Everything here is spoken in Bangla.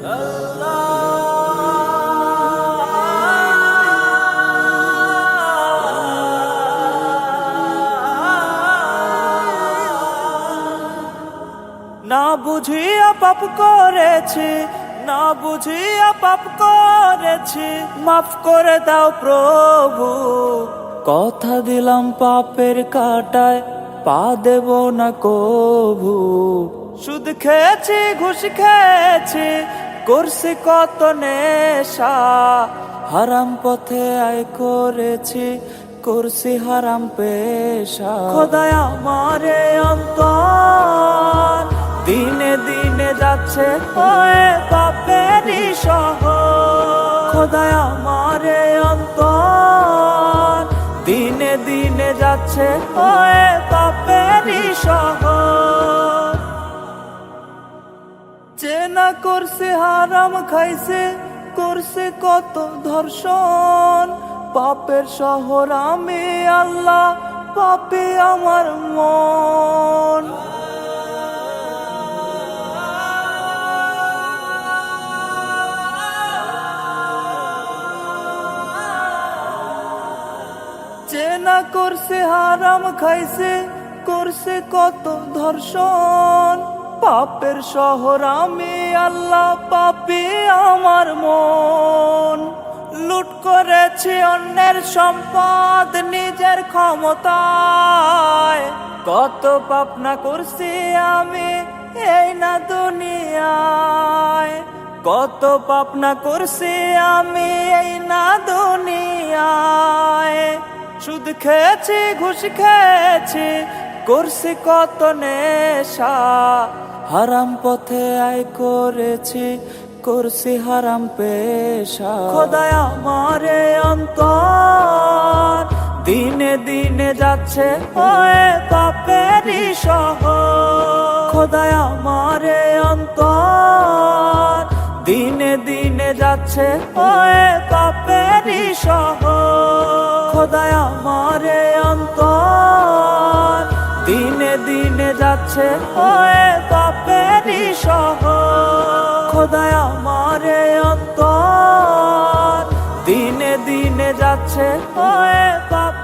না বুঝিয়া পাপ করেছি, না বুঝিয়া পাপ করেছি, মাফ করে দাও প্রভু। কথা দিলাম পাপের কাটায় পা দেব না কভু। সুদ খেয়েছি, ঘুষ খেয়েছি, করছি কত নেশা, হারাম পথে আয় করেছি, করছি হারাম পেশা। খোদায় আমারে অন্তর দিনে দিনে যাচ্ছে হয়ে পাপেরই শহর। খোদায় আমারে অন্তর দিনে দিনে যাচ্ছে হয়ে পাপেরই শহর। চেনা করছে হারাম খাইছে, করছে কত ধর্ষণ, পাপের শহর আমি আল্লাহ, পাপী আমার মন। চেনা করছে হারাম খাইছে, করছে কত ধর্ষণ, পাপের শহর আমি আল্লাহ, পাপী আমার মন। লুট করেছি অন্যের সম্পদ নিজের ক্ষমতায়, কত পাপ না করছি আমি এই না দুনিয়ায়, কত পাপ না করছি আমি এই না দুনিয়ায়। সুদ খেয়েছি, ঘুষ খেয়েছি, করছি কত নেশা, হারাম পথে আয় করেছি, করছি হারাম পেশা। খোদায় আমারে অন্তর দিনে দিনে যাচ্ছে হয়ে পাপেরই শহর। খোদায় আমারে অন্তর দিনে দিনে যাচ্ছে হয়ে পাপেরই শহর। খোদায় আমারে অন্তর দিনে দিনে যাচ্ছে হয়ে পাপেরই শহর। খোদায় আমারে অন্তর দিনে দিনে যাচ্ছে হয়ে পাপ